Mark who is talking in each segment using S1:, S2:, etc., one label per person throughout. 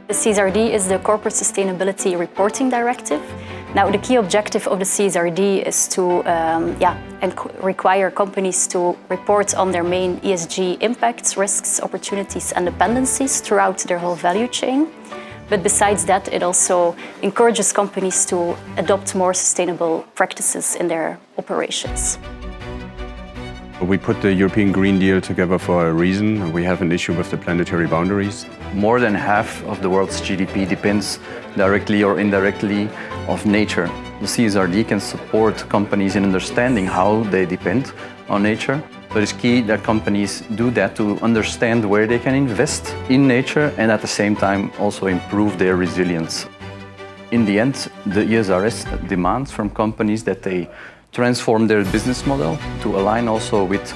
S1: The CSRD is the Corporate Sustainability Reporting Directive. Now, the key objective of the CSRD is to require companies to report on their main ESG impacts, risks, opportunities and dependencies throughout their whole value chain. But besides that, it also encourages companies to adopt more sustainable practices in their operations.
S2: We put the European Green Deal together for a reason. We have an issue with the planetary boundaries.
S3: More than half of the world's GDP depends directly or indirectly of nature. The CSRD can support companies in understanding how they depend on nature. But it's key that companies do that to understand where they can invest in nature and at the same time also improve their resilience. In the end, the ESRS demands from companies that they transform their business model to align also with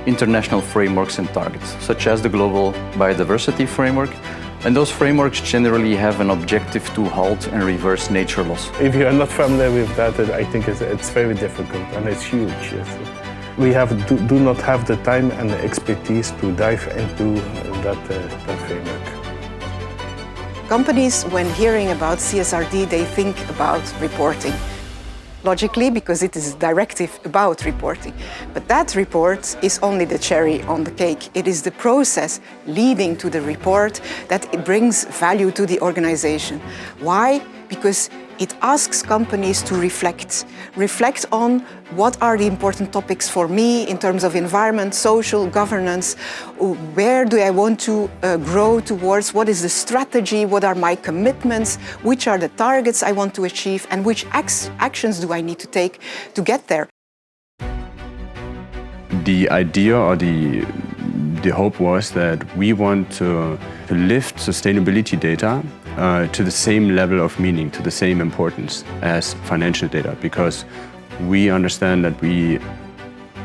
S3: international frameworks and targets, such as the Global Biodiversity Framework. And those frameworks generally have an objective to halt and reverse nature loss.
S4: If you are not familiar with that, I think it's very difficult and it's huge. Yes. We do not have the time and the expertise to dive into that framework.
S5: Companies, when hearing about CSRD, they think about reporting. Logically, because it is a directive about reporting. But that report is only the cherry on the cake. It is the process leading to the report that it brings value to the organization. Why? Because it asks companies to reflect on what are the important topics for me in terms of environment, social, governance, where do I want to grow towards, what is the strategy, what are my commitments, which are the targets I want to achieve, and which actions do I need to take to get there.
S2: The idea or the hope was that we want to lift sustainability data to the same level of meaning, to the same importance as financial data, because we understand that we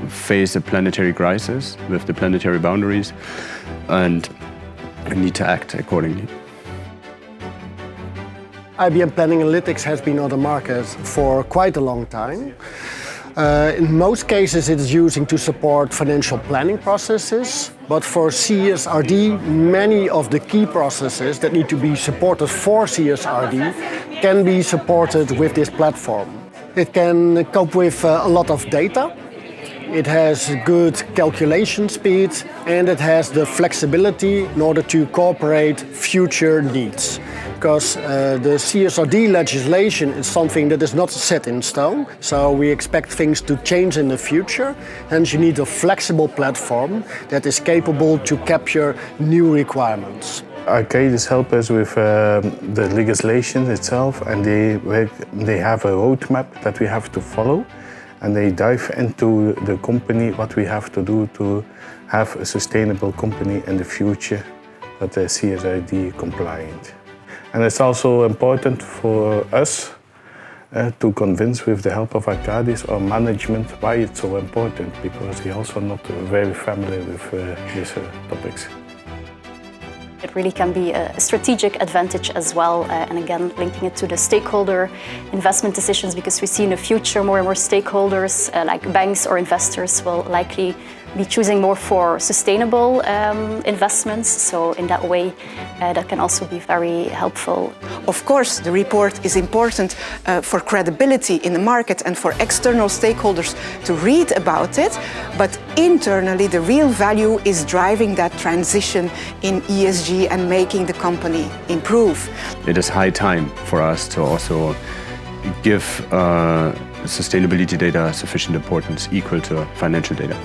S2: face a planetary crisis with the planetary boundaries and need to act accordingly.
S6: IBM Planning Analytics has been on the market for quite a long time. In most cases it is using to support financial planning processes, but for CSRD, many of the key processes that need to be supported for CSRD can be supported with this platform. It can cope with a lot of data, it has good calculation speed, and it has the flexibility in order to incorporate future needs. Because the CSRD legislation is something that is not set in stone, so we expect things to change in the future. Hence you need a flexible platform that is capable to capture new requirements.
S4: Arcadis help us with the legislation itself, and they have a roadmap that we have to follow, and they dive into the company, what we have to do to have a sustainable company in the future that is CSRD compliant. And it's also important for us to convince, with the help of Arcadis, our management, why it's so important, because they're also not very familiar with these topics.
S1: It really can be a strategic advantage as well, and again, linking it to the stakeholder investment decisions, because we see in the future more and more stakeholders, like banks or investors, will likely be choosing more for sustainable investments. So in that way, that can also be very helpful.
S5: Of course, the report is important for credibility in the market and for external stakeholders to read about it, but internally the real value is driving that transition in ESG and making the company improve.
S2: It is high time for us to also give sustainability data sufficient importance equal to financial data.